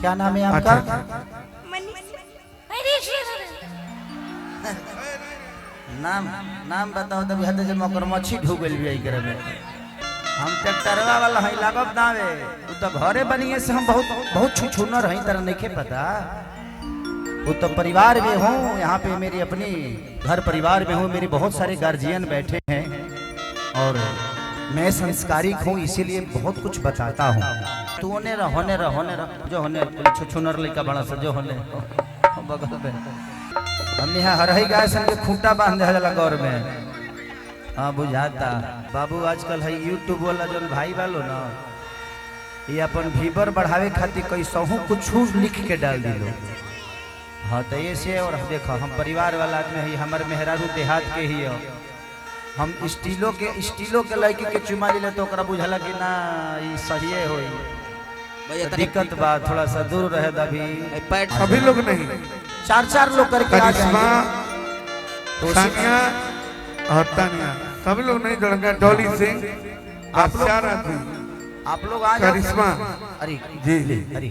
क्या नाम है आपका? नाम नाम बताओ तब हद जे मकर मच्छी ढूक गइल बिया एकरे में। हम ट्रैक्टरवा वाला हई लागब नावे उ तो घरे बनिए से हम बहुत छुछुनर हई तरह नहीं पता। वो तो परिवार में हूँ, यहाँ पे मेरी अपनी घर परिवार में हूँ, मेरे बहुत सारे गार्जियन बैठे हैं और मैं संस्कारिक हूँ इसीलिए बहुत कुछ बताता हूँ। तू होने रह जो होने छुछुनर लड़का बड़ा सा जो होने बगल में हमने यहाँ हरही गाय सन के खूंटा बांधे हला गौर में। हाँ बुझाता बाबू आजकल है यूट्यूब वाला जो भाई वालो ना ये अपन व्यूअर बढ़ावे खातिर कई सहू कुछ लिख के डाल दिलो। हाँ तो ये से और देखो हम परिवार वाला आदमी है, हमारे मेहरारू देहात के ही हो। हम स्टीलों के लड़की के चुमा ले तो ओकरा बुझला कि ना ये सही हो दिक्कत बा थोड़ा सा दूर रहे अभी। सभी लोग नहीं, चार लोग करके आ जाएंगे तो सानिया और तानिया सभी लोग नहीं जुड़ेंगे। डॉली सिंह आप लोग आ जाओ। करिश्मा अरे जी अरे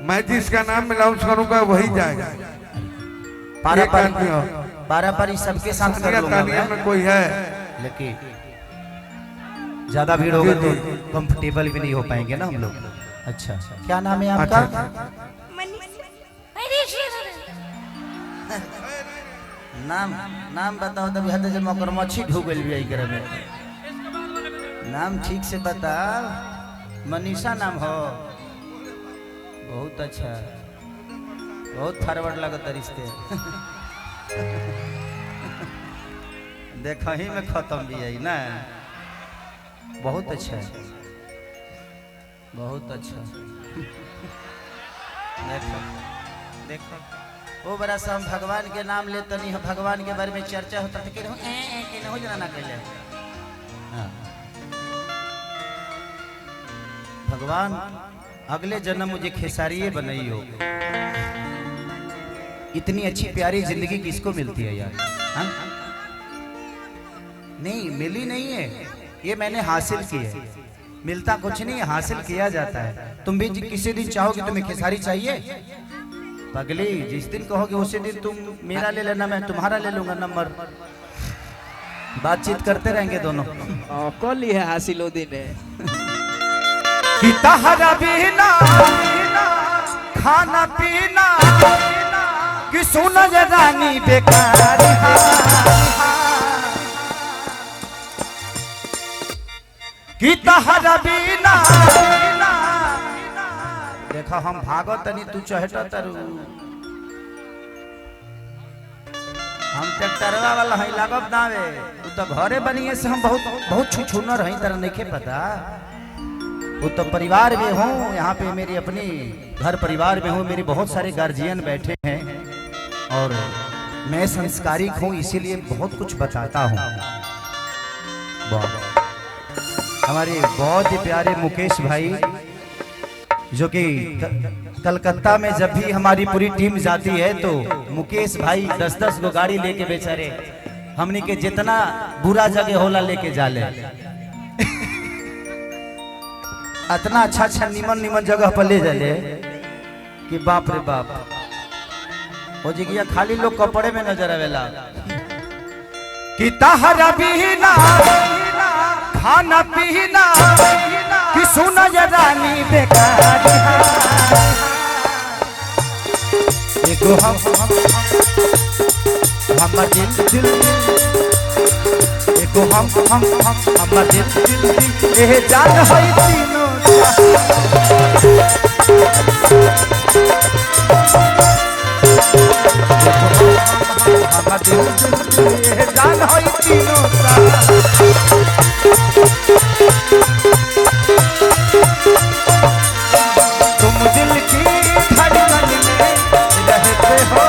मैं जिसका नाम मिलाउंस करूंगा वही जाएगा। पारा सबके साथ कर लूंगा मैं। में कोई है लेकिन ज्यादा भीड़ होगा तो कंफर्टेबल भी नहीं हो पाएंगे ना हम लोग। अच्छा क्या नाम है आपका? नाम बताओ तब हद जे मकर मच्छी ढूक गइल बिया एकरे में। नाम ठीक से बता। मनीषा नाम हो? बहुत अच्छा, बहुत फॉरवर्ड लगत रिश्ते। देखा ही में खत्म भी है ना। बहुत अच्छा है, बहुत अच्छा। देखो देखो वो बड़ा सा हम भगवान के नाम लेते नहीं है, भगवान के बारे में चर्चा होता था कि हो जाना कह भगवान अगले जन्म मुझे खेसारिये बनाई हो। इतनी अच्छी प्यारी जिंदगी किसको मिलती है यार? हा? नहीं मिली नहीं है, ये मैंने हासिल की है। मिलता कुछ नहीं है, हासिल किया जाता है। तुम भी किसी दिन चाहोगे तुम्हें खेसारी चाहिए पगली, जिस दिन कहोगे उसी दिन तुम मेरा ले लेना, मैं तुम्हारा ले लूंगा नंबर। बातचीत करते रहेंगे दोनों। कौन ली है हासिल वो दिन है कि तहरा बिना खाना पीना कि सुन रानी बेकार कि तहरा बिना। देखा हम भागो तनी तू चहटा तरु। हम ट्रैक्टरवा वाला हई लागब नावे तू तो घरे बनिए से हम बहुत छुछुनर हई तरह नहीं पता। वो तो परिवार में हूँ, यहाँ पे मेरी अपनी घर परिवार में हूँ, मेरे बहुत सारे गार्जियन बैठे हैं और मैं संस्कारिक हूँ इसीलिए बहुत कुछ बताता हूँ। हमारे बहुत ही प्यारे मुकेश भाई जो कि कलकत्ता में जब भी हमारी पूरी टीम जाती है तो मुकेश भाई 10-10 गो गाड़ी लेके बेचारे हमने के जितना बुरा जगह होला लेके जाले। इतना अच्छा निमन जगह पर ले जाले कि बाप रे बाप हो जगह खाली लोग कपड़े में नजर आवेला। कि तहरा बिना खाना पीना कि सुना रानी बेकार। एगो हम दिल एगो हम दिल ए जान होई तीनों हम दिल ए जान होई तीनों तुम दिल की धड़कन में रहते हो।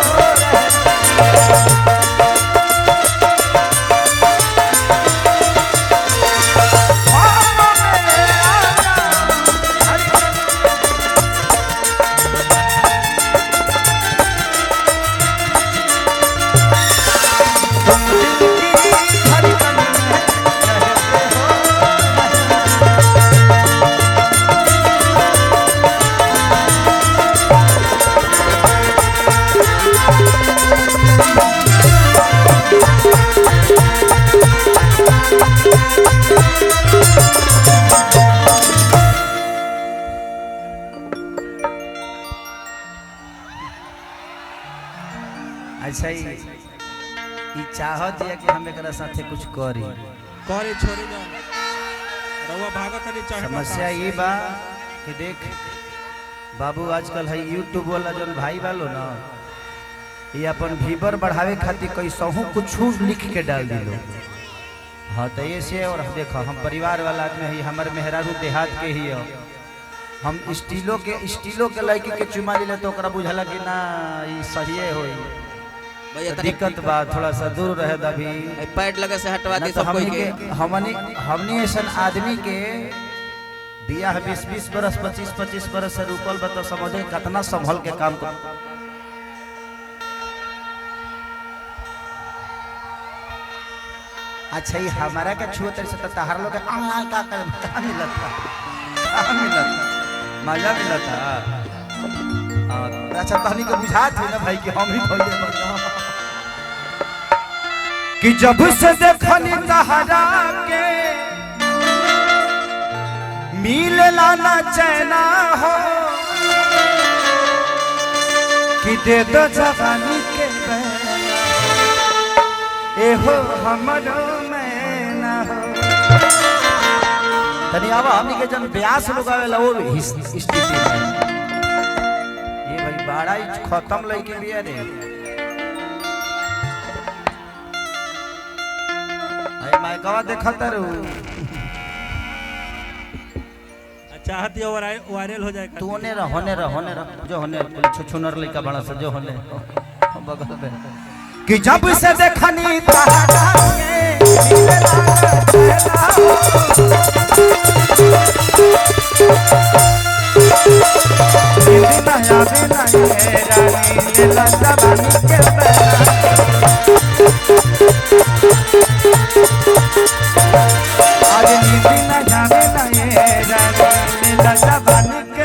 अच्छा ई चाहत है कि हम एकरा साथे कुछ करी करे छोड़े जाओ रउआ भागत नहीं चढ़ समस्या ये बा कि देख बाबू आजकल है यूट्यूब वाला जो भाई वालो ना ये अपन व्यूवर बढ़ावे खातिर कैसहू कुछ लिख के डाल दिलो। हाँ तो ये से और देखो हम परिवार वाला आदमी है हमारे मेहरारू देहात के ही हो हम स्टीलो के लड़की के चुमा ले तो ओकरा बुझला कि ना ये सही होई भैया तो दिक्कत बा थोड़ा सा दूर रहे अभी पैड लगे से हटवा दी तो सब कोई के हमनी ऐसा आदमी के बियाह 20 बरस 25 बरस से रुकल बा तो समझे कितना संभल के काम कर। अच्छा ये हमारा के छुए तरह से तो तहार लोग का मिलता मजा मिलता। अच्छा तहनी को बुझात है ना भाई कि हम ही भइले कि जब से देखनी तहरा के मिलला ना चैना हो कि दे दो जवानी के ए हो हमरो मैना हो तनी आवा हमनी के जन ब्यास लोग आवेला और स्थिति में ये भाई बाड़ा ही खत्म लइके बिया रे आई माइकवा देखत रहू चाहती है वायरल हो जाएगा तू होने रह जो होने छुछुनर लइका बड़ा सा जो होने बगल में कि जब से देखनी तहरा के मिलला चैना हो दिल नया बिना ये रानी लीला जवानी के आज नींद नया बिना ये रानी लीला जवानी के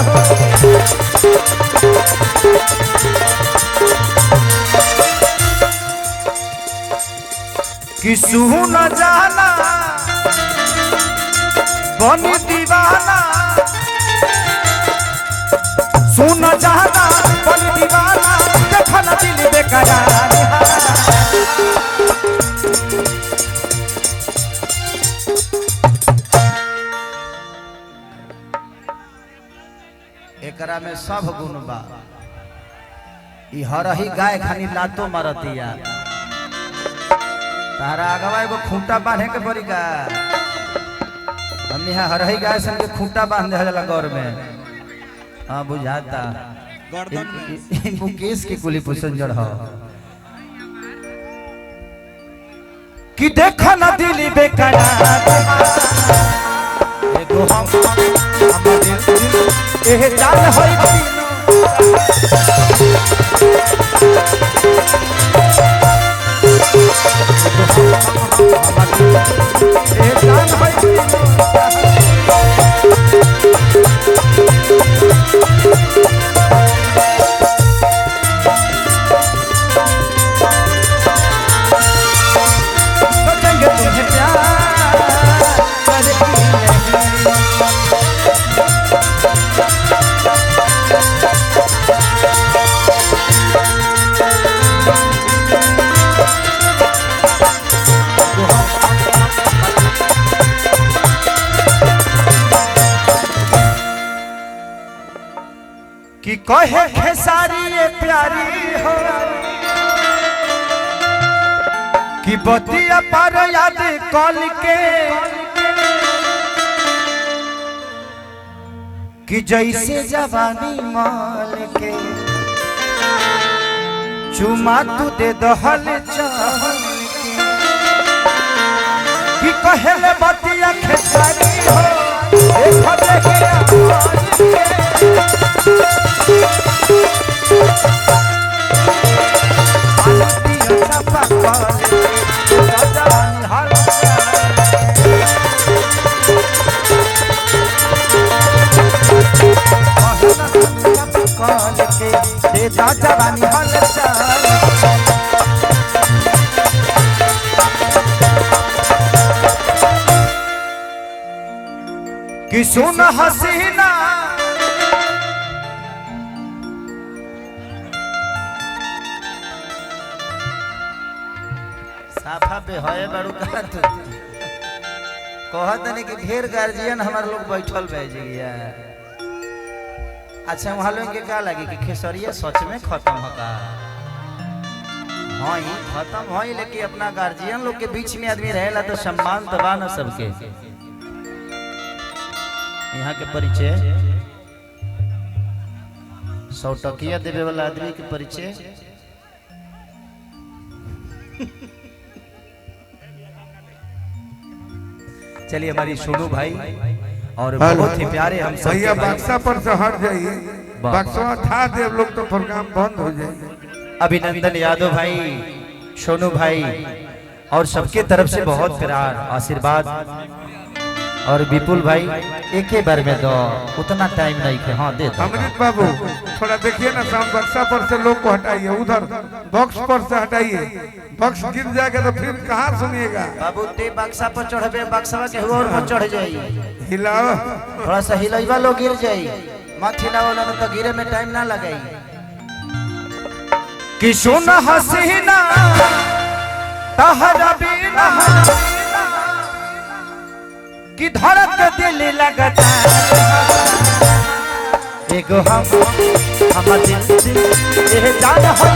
हो कि सुन जाना बन दीवाना सुन जाना बन दीवाना देखना दिल बेकरार एकरा में सब गुण बा ई हरही गाय खानी लातो मारतिया तारा आगवा एगो खूंटा बांधे के पड़ी का हमने यहाँ हरही गाय सन के खूंटा बांध दिया गौर में। हाँ बुझाता मुकेश की कुली पुसन जड़ हो कि देखा ना दिल बेकरार एगो हम दिल एह जान होई कि कहे खेसारी ये प्यारी हो कि बतिया पर याद कल के कि जैसे जवानी माल के चुमा तू दे दहल चहल कि कहे बतिया खेसारी हो देखो देखिया जवानी हल कि सुन हसीना साफा पे है बड़ू का तू कहत नहीं कि ढेर गार्जियन हमारे लोग बैठल बैठ गया। अच्छा वहाँ लोग के क्या लगे कि खेसरिया सच में खत्म होगा? हाँ ही खत्म हो, लेकिन अपना गार्जियन लोग के बीच में आदमी रहेला तो सम्मान दबा न सबके। यहाँ के परिचय 100 टकिया देवे वाला आदमी के परिचय चलिए हमारी सोनू भाई और बहुत ही प्यारे हम सब भैया बक्सा पर से हट जाइए, बक्सा था देव लोग तो प्रोग्राम बंद हो जाए। अभिनंदन यादव भाई, सोनू भाई और सबके तरफ से बहुत प्यार आशीर्वाद। और विपुल भाई एक ही बार में दो, उतना टाइम नहीं है। हाँ दे दो। अमृत बाबू थोड़ा देखिए ना, शाम बक्सा पर से लोग को हटाइए, उधर बॉक्स पर से हटाइए, बॉक्स गिर जाएगा तो फिर कहाँ सुनिएगा। बाबू ते बक्सा पर चढ़बे, बक्सा के और पर चढ़ जाइए, हिलाओ थोड़ा सा हिलाइबा लो गिर जाइए, मत हिलाओ ना तो गिरे में टाइम ना लगाई। कि सुना हसीना तहरा बिना कि धड़क दिल लगता एगो हम दिल ये जान हो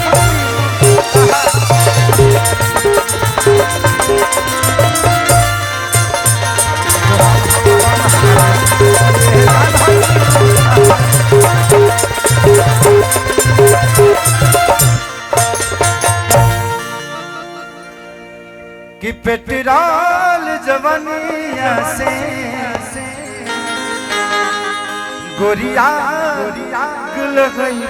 कि पेट्रोल जवनिया से गोरिया गुल गई